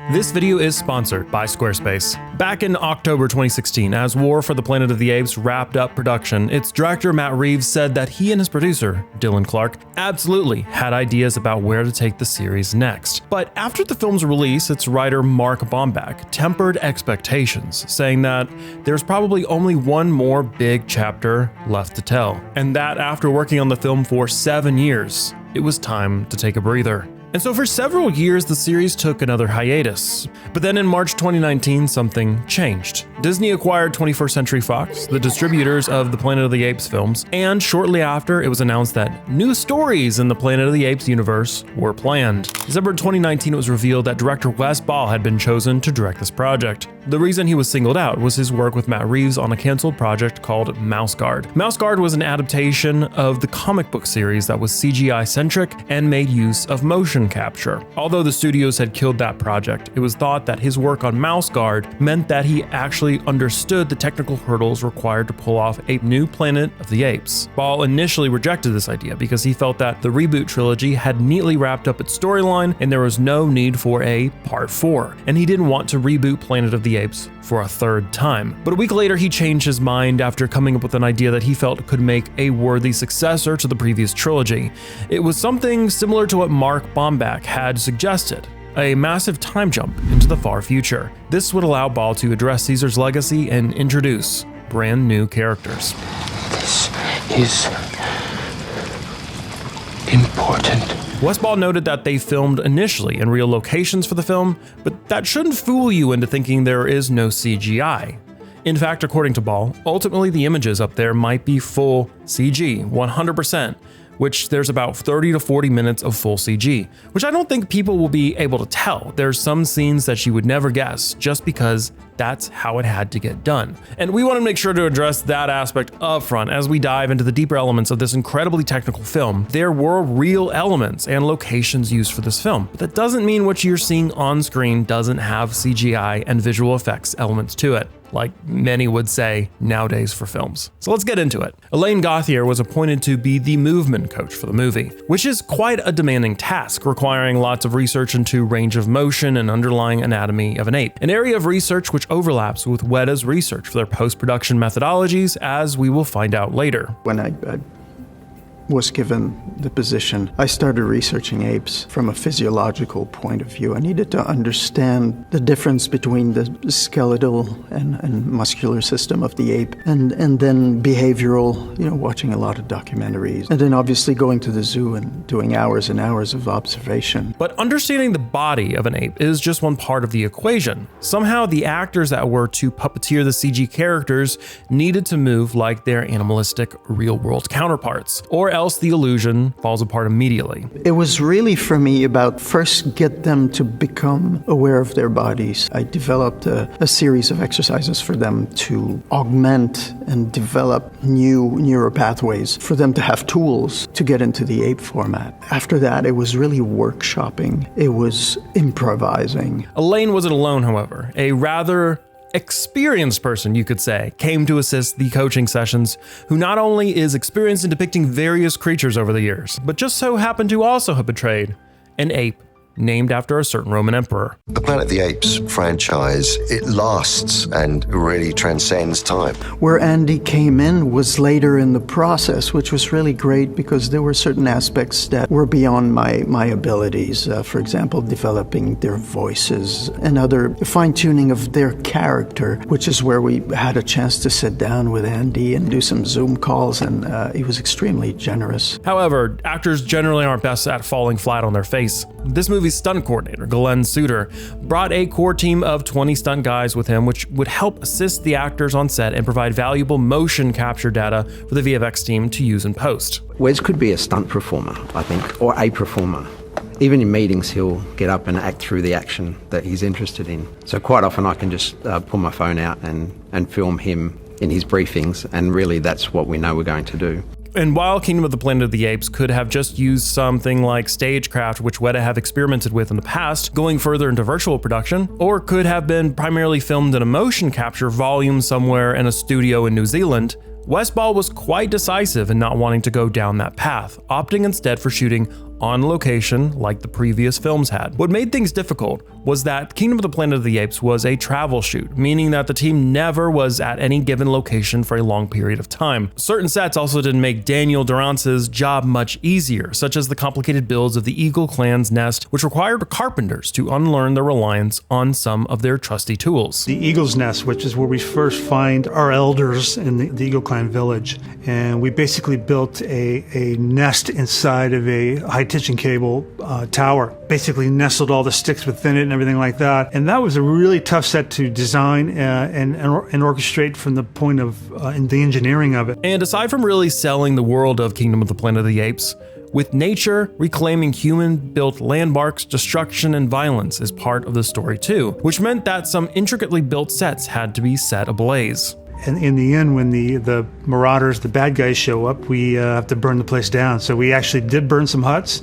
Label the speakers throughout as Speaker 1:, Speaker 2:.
Speaker 1: This video is sponsored by Squarespace. Back in October 2016, as War for the Planet of the Apes wrapped up production, its director Matt Reeves said that he and his producer, Dylan Clark, absolutely had ideas about where to take the series next. But after the film's release, its writer Mark Bomback tempered expectations, saying that there's probably only one more big chapter left to tell, and that after working on the film for 7 years, it was time to take a breather. And so for several years, the series took another hiatus. But then in March 2019, something changed. Disney acquired 21st Century Fox, the distributors of the Planet of the Apes films, and shortly after, it was announced that new stories in the Planet of the Apes universe were planned. December 2019, it was revealed that director Wes Ball had been chosen to direct this project. The reason he was singled out was his work with Matt Reeves on a canceled project called Mouse Guard. Mouse Guard was an adaptation of the comic book series that was CGI-centric and made use of motion capture. Although the studios had killed that project, it was thought that his work on Mouse Guard meant that he actually understood the technical hurdles required to pull off a new Planet of the Apes. Ball initially rejected this idea because he felt that the reboot trilogy had neatly wrapped up its storyline and there was no need for a Part 4, and he didn't want to reboot Planet of the Apes for a third time. But a week later, he changed his mind after coming up with an idea that he felt could make a worthy successor to the previous trilogy. It was something similar to what Mark Bomback had suggested, a massive time jump into the far future. This would allow Ball to address Caesar's legacy and introduce brand new characters.
Speaker 2: This is important.
Speaker 1: Wes Ball noted that they filmed initially in real locations for the film, but that shouldn't fool you into thinking there is no CGI. In fact, according to Ball, ultimately the images up there might be full CG, 100%, which there's about 30 to 40 minutes of full CG, which I don't think people will be able to tell. There's some scenes that you would never guess just because that's how it had to get done. And we want to make sure to address that aspect up front as we dive into the deeper elements of this incredibly technical film. There were real elements and locations used for this film, but that doesn't mean what you're seeing on screen doesn't have CGI and visual effects elements to it, like many would say nowadays for films. So let's get into it. Elaine Gauthier was appointed to be the movement coach for the movie, which is quite a demanding task, requiring lots of research into range of motion and underlying anatomy of an ape, an area of research which overlaps with Weta's research for their post-production methodologies, as we will find out later.
Speaker 3: When I was given the position, I started researching apes from a physiological point of view. I needed to understand the difference between the skeletal and muscular system of the ape, and then behavioral, watching a lot of documentaries, and then obviously going to the zoo and doing hours and hours of observation.
Speaker 1: But understanding the body of an ape is just one part of the equation. Somehow the actors that were to puppeteer the CG characters needed to move like their animalistic real-world counterparts, or else the illusion falls apart immediately.
Speaker 3: It was really for me about first get them to become aware of their bodies. I developed a series of exercises for them to augment and develop new neural pathways for them to have tools to get into the ape format. After that, it was really workshopping. It was improvising.
Speaker 1: Elaine wasn't alone, however. A rather experienced person, you could say, came to assist the coaching sessions, who not only is experienced in depicting various creatures over the years, but just so happened to also have portrayed an ape named after a certain Roman emperor.
Speaker 4: The Planet of the Apes franchise, it lasts and really transcends time.
Speaker 3: Where Andy came in was later in the process, which was really great because there were certain aspects that were beyond my abilities. For example, developing their voices and other fine-tuning of their character, which is where we had a chance to sit down with Andy and do some Zoom calls, and he was extremely generous.
Speaker 1: However, actors generally aren't best at falling flat on their face. This movie's stunt coordinator, Glenn Suter, brought a core team of 20 stunt guys with him, which would help assist the actors on set and provide valuable motion capture data for the VFX team to use in post.
Speaker 5: Wes could be a stunt performer, I think, or a performer. Even in meetings, he'll get up and act through the action that he's interested in. So quite often I can just pull my phone out and film him in his briefings, and really that's what we know we're going to do.
Speaker 1: And while Kingdom of the Planet of the Apes could have just used something like stagecraft, which Weta have experimented with in the past, going further into virtual production, or could have been primarily filmed in a motion capture volume somewhere in a studio in New Zealand, Wes Ball was quite decisive in not wanting to go down that path, opting instead for shooting on location like the previous films had. What made things difficult was that Kingdom of the Planet of the Apes was a travel shoot, meaning that the team never was at any given location for a long period of time. Certain sets also didn't make Daniel Durance's job much easier, such as the complicated builds of the Eagle clan's nest, which required carpenters to unlearn their reliance on some of their trusty tools.
Speaker 6: The Eagle's Nest, which is where we first find our elders in the Eagle Clan village, and we basically built a nest inside of a high-tension cable tower, basically nestled all the sticks within it and everything like that. And that was a really tough set to design and orchestrate from the point of the engineering of it.
Speaker 1: And aside from really selling the world of Kingdom of the Planet of the Apes, with nature reclaiming human-built landmarks, destruction and violence is part of the story too, which meant that some intricately built sets had to be set ablaze.
Speaker 6: And in the end, when the marauders, the bad guys show up, we have to burn the place down. So we actually did burn some huts,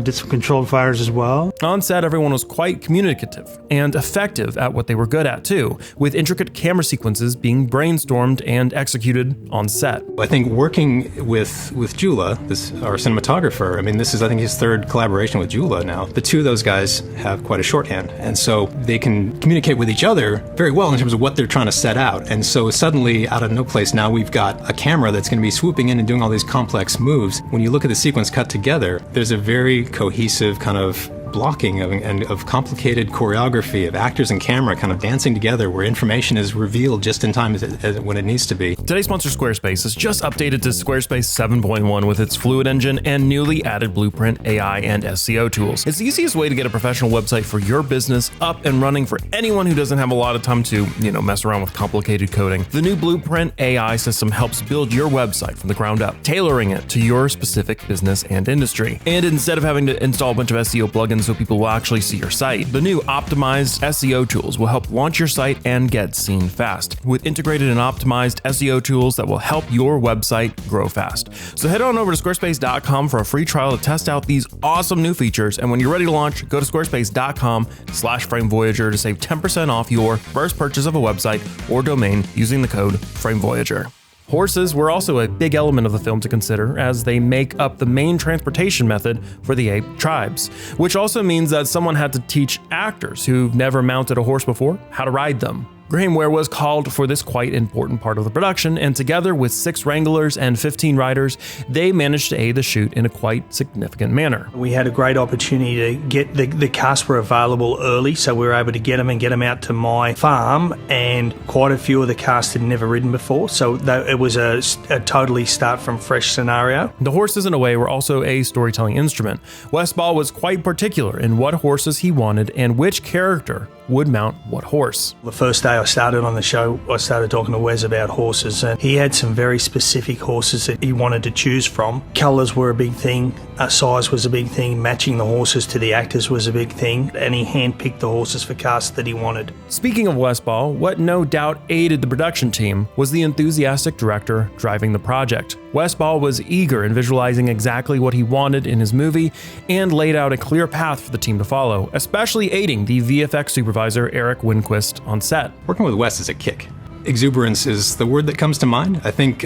Speaker 6: did some controlled fires as well.
Speaker 1: On set, everyone was quite communicative and effective at what they were good at too, with intricate camera sequences being brainstormed and executed on set.
Speaker 7: I think working with Jula, our cinematographer, I mean, this is, I think, his third collaboration with Jula now. The two of those guys have quite a shorthand, and so they can communicate with each other very well in terms of what they're trying to set out. And so suddenly, out of no place, now we've got a camera that's going to be swooping in and doing all these complex moves. When you look at the sequence cut together, there's a very cohesive kind of blocking of complicated choreography of actors and camera kind of dancing together where information is revealed just in time when it needs to be.
Speaker 1: Today's sponsor, Squarespace, has just updated to Squarespace 7.1 with its Fluid Engine and newly added Blueprint AI and SEO tools. It's the easiest way to get a professional website for your business up and running for anyone who doesn't have a lot of time to, mess around with complicated coding. The new Blueprint AI system helps build your website from the ground up, tailoring it to your specific business and industry. And instead of having to install a bunch of SEO plugins so people will actually see your site, the new optimized SEO tools will help launch your site and get seen fast, with integrated and optimized SEO tools that will help your website grow fast. So head on over to squarespace.com for a free trial to test out these awesome new features, and when you're ready to launch, go to squarespace.com/FrameVoyager to save 10% off your first purchase of a website or domain using the code FrameVoyager. Horses were also a big element of the film to consider, as they make up the main transportation method for the ape tribes, which also means that someone had to teach actors who've never mounted a horse before how to ride them. Graham Ware was called for this quite important part of the production, and together with 6 wranglers and 15 riders, they managed to aid the shoot in a quite significant manner.
Speaker 8: We had a great opportunity to get the cast were available early, so we were able to get them out to my farm, and quite a few of the cast had never ridden before, so it was a totally start from fresh scenario.
Speaker 1: The horses, in a way, were also a storytelling instrument. Wes Ball was quite particular in what horses he wanted and which character would mount what horse.
Speaker 8: The first day I started on the show, I started talking to Wes about horses, and he had some very specific horses that he wanted to choose from. Colours were a big thing, size was a big thing, matching the horses to the actors was a big thing, and he handpicked the horses for cast that he wanted.
Speaker 1: Speaking of Wes Ball, what no doubt aided the production team was the enthusiastic director driving the project. Wes Ball was eager in visualizing exactly what he wanted in his movie and laid out a clear path for the team to follow, especially aiding the VFX supervisor Eric Winquist on set.
Speaker 7: Working with Wes is a kick. Exuberance is the word that comes to mind. I think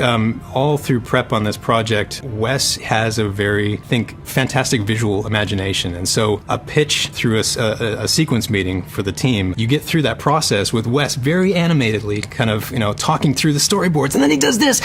Speaker 7: all through prep on this project, Wes has a very, fantastic visual imagination. And so a pitch through a sequence meeting for the team, you get through that process with Wes very animatedly kind of, talking through the storyboards. And then he does this,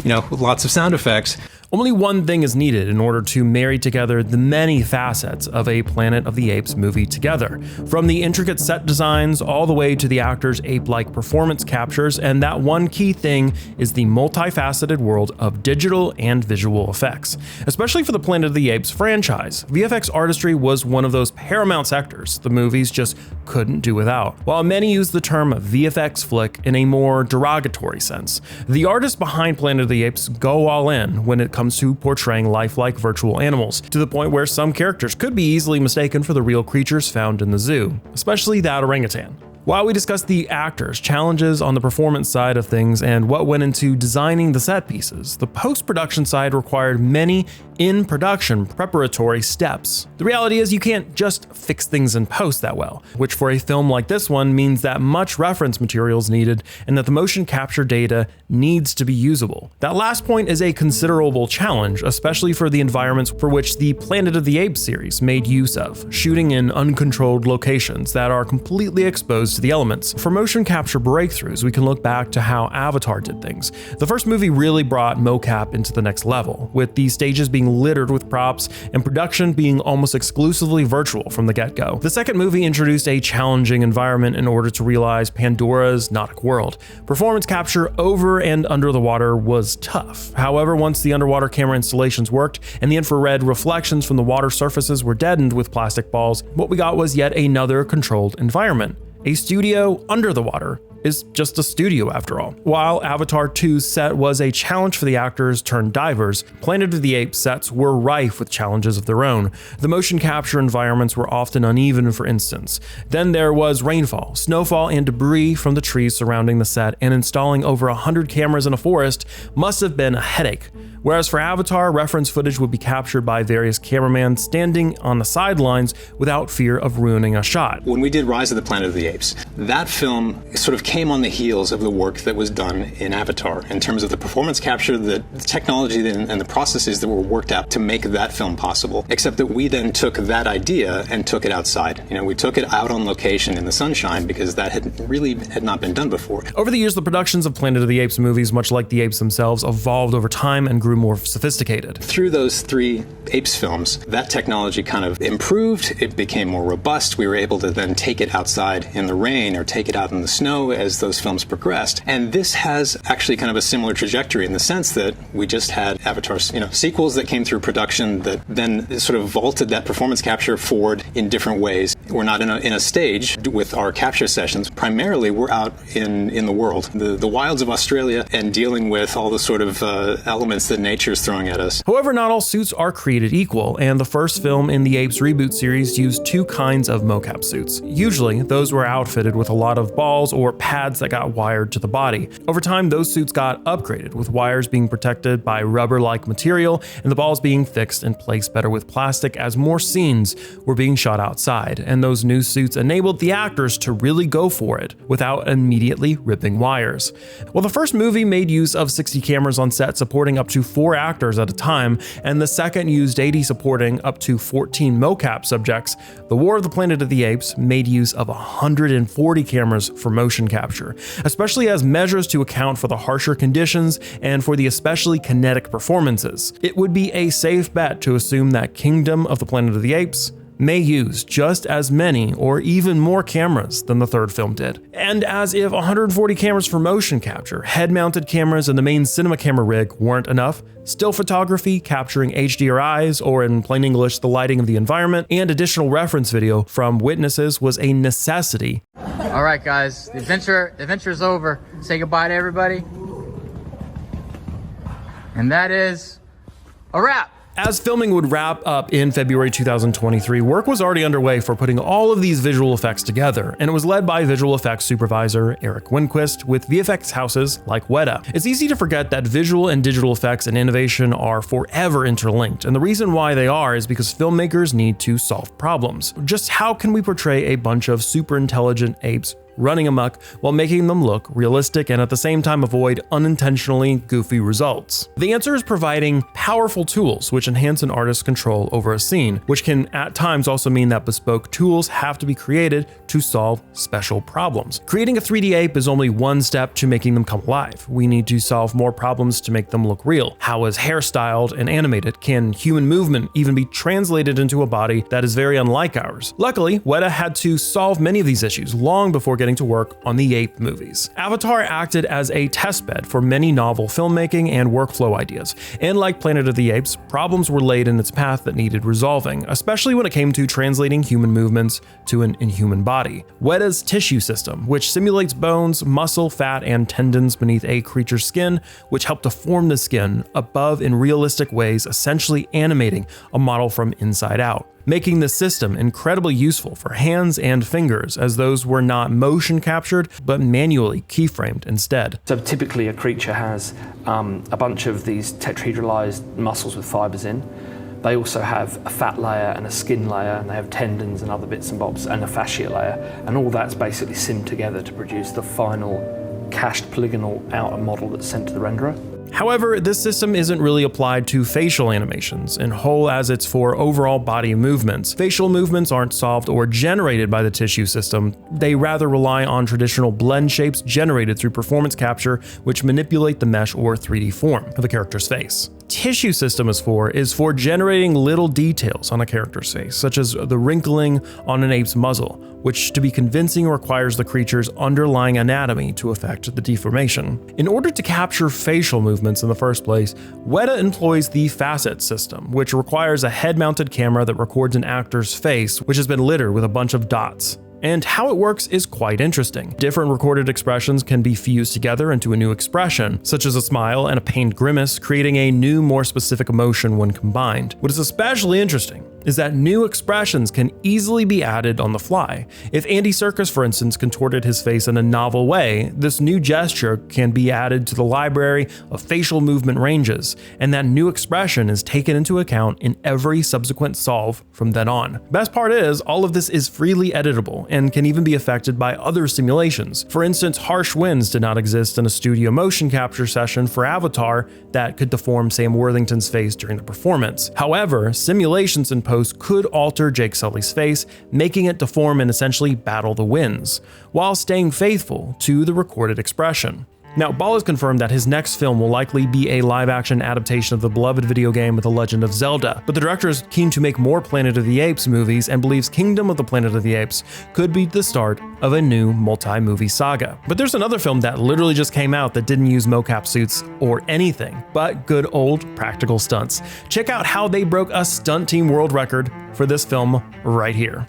Speaker 7: with lots of sound effects.
Speaker 1: Only one thing is needed in order to marry together the many facets of a Planet of the Apes movie together, from the intricate set designs all the way to the actors' ape-like performance captures, and that one key thing is the multifaceted world of digital and visual effects. Especially for the Planet of the Apes franchise, VFX artistry was one of those paramount sectors the movies just couldn't do without. While many use the term VFX flick in a more derogatory sense, the artists behind Planet of the Apes go all in when it comes to portraying lifelike virtual animals, to the point where some characters could be easily mistaken for the real creatures found in the zoo, especially that orangutan. While we discussed the actors, challenges on the performance side of things, and what went into designing the set pieces, the post-production side required many in-production preparatory steps. The reality is you can't just fix things in post that well, which for a film like this one means that much reference material is needed and that the motion capture data needs to be usable. That last point is a considerable challenge, especially for the environments for which the Planet of the Apes series made use of, shooting in uncontrolled locations that are completely exposed to the elements. For motion capture breakthroughs, we can look back to how Avatar did things. The first movie really brought mocap into the next level, with the stages being littered with props and production being almost exclusively virtual from the get-go. The second movie introduced a challenging environment in order to realize Pandora's nautic world. Performance capture over and under the water was tough. However, once the underwater camera installations worked and the infrared reflections from the water surfaces were deadened with plastic balls, what we got was yet another controlled environment. A studio under the water is just a studio after all. While Avatar 2's set was a challenge for the actors turned divers, Planet of the Apes sets were rife with challenges of their own. The motion capture environments were often uneven, for instance. Then there was rainfall, snowfall, and debris from the trees surrounding the set, and installing over 100 cameras in a forest must have been a headache. Whereas for Avatar, reference footage would be captured by various cameramen standing on the sidelines without fear of ruining a shot.
Speaker 7: When we did Rise of the Planet of the Apes, that film sort of came on the heels of the work that was done in Avatar in terms of the performance capture, the technology and the processes that were worked out to make that film possible, except that we then took that idea and took it outside. We took it out on location in the sunshine because that had not been done before.
Speaker 1: Over the years, the productions of Planet of the Apes movies, much like the apes themselves, evolved over time and grew more sophisticated.
Speaker 7: Through those 3 Apes films, that technology kind of improved, it became more robust, we were able to then take it outside in the rain or take it out in the snow as those films progressed. And this has actually kind of a similar trajectory in the sense that we just had Avatar, sequels that came through production that then sort of vaulted that performance capture forward in different ways. We're not in a stage with our capture sessions. Primarily, we're out in the world, the wilds of Australia, and dealing with all the sort of elements that nature's throwing at us.
Speaker 1: However, not all suits are created equal, and the first film in the Apes reboot series used 2 kinds of mocap suits. Usually, those were outfitted with a lot of balls or pads that got wired to the body. Over time, those suits got upgraded, with wires being protected by rubber-like material and the balls being fixed in place better with plastic as more scenes were being shot outside, and those new suits enabled the actors to really go for it without immediately ripping wires. While the first movie made use of 60 cameras on set supporting up to 4 actors at a time, and the second used 80 supporting up to 14 mocap subjects, The War of the Planet of the Apes made use of 140 cameras for motion capture, especially as measures to account for the harsher conditions and for the especially kinetic performances. It would be a safe bet to assume that Kingdom of the Planet of the Apes may use just as many or even more cameras than the third film did. And as if 140 cameras for motion capture, head-mounted cameras, and the main cinema camera rig weren't enough, still photography, capturing HDRIs, or in plain English, the lighting of the environment, and additional reference video from witnesses was a necessity.
Speaker 9: All right, guys, the adventure's over. Say goodbye to everybody. And that is a wrap.
Speaker 1: As filming would wrap up in February 2023, work was already underway for putting all of these visual effects together, and it was led by visual effects supervisor Eric Winquist with VFX houses like Weta. It's easy to forget that visual and digital effects and innovation are forever interlinked, and the reason why they are is because filmmakers need to solve problems. Just how can we portray a bunch of super intelligent apes running amok while making them look realistic and at the same time avoid unintentionally goofy results? The answer is providing powerful tools which enhance an artist's control over a scene, which can at times also mean that bespoke tools have to be created to solve special problems. Creating a 3D ape is only one step to making them come alive. We need to solve more problems to make them look real. How is hair styled and animated? Can human movement even be translated into a body that is very unlike ours? Luckily, Weta had to solve many of these issues long before getting to work on the ape movies. Avatar acted as a testbed for many novel filmmaking and workflow ideas, and like Planet of the Apes, problems were laid in its path that needed resolving, especially when it came to translating human movements to an inhuman body. Weta's tissue system, which simulates bones, muscle, fat, and tendons beneath a creature's skin, which help to form the skin above in realistic ways, essentially animating a model from inside out. making the system incredibly useful for hands and fingers, as those were not motion captured but manually keyframed instead.
Speaker 10: So typically a creature has a bunch of these tetrahedralized muscles with fibers in. They also have a fat layer and a skin layer, and they have tendons and other bits and bobs, and a fascia layer, and all that's basically simmed together to produce the final cached polygonal outer model that's sent to the renderer.
Speaker 1: However, this system isn't really applied to facial animations, in whole as it's for overall body movements. Facial movements aren't solved or generated by the tissue system, they rather rely on traditional blend shapes generated through performance capture, which manipulate the mesh or 3D form of a character's face. Tissue system is for generating little details on a character's face, such as the wrinkling on an ape's muzzle, which to be convincing requires the creature's underlying anatomy to affect the deformation. In order to capture facial movements in the first place, Weta employs the facet system, which requires a head-mounted camera that records an actor's face, which has been littered with a bunch of dots. And how it works is quite interesting. Different recorded expressions can be fused together into a new expression, such as a smile and a pained grimace, creating a new, more specific emotion when combined. What is especially interesting is that new expressions can easily be added on the fly. If Andy Serkis, for instance, contorted his face in a novel way, this new gesture can be added to the library of facial movement ranges, and that new expression is taken into account in every subsequent solve from then on. Best part is, all of this is freely editable and can even be affected by other simulations. For instance, harsh winds did not exist in a studio motion capture session for Avatar that could deform Sam Worthington's face during the performance. However, simulations in post could alter Jake Sully's face, making it deform and essentially battle the winds, while staying faithful to the recorded expression. Now, Ball has confirmed that his next film will likely be a live-action adaptation of the beloved video game The Legend of Zelda, but the director is keen to make more Planet of the Apes movies and believes Kingdom of the Planet of the Apes could be the start of a new multi-movie saga. But there's another film that literally just came out that didn't use mocap suits or anything, but good old practical stunts. Check out how they broke a stunt team world record for this film right here.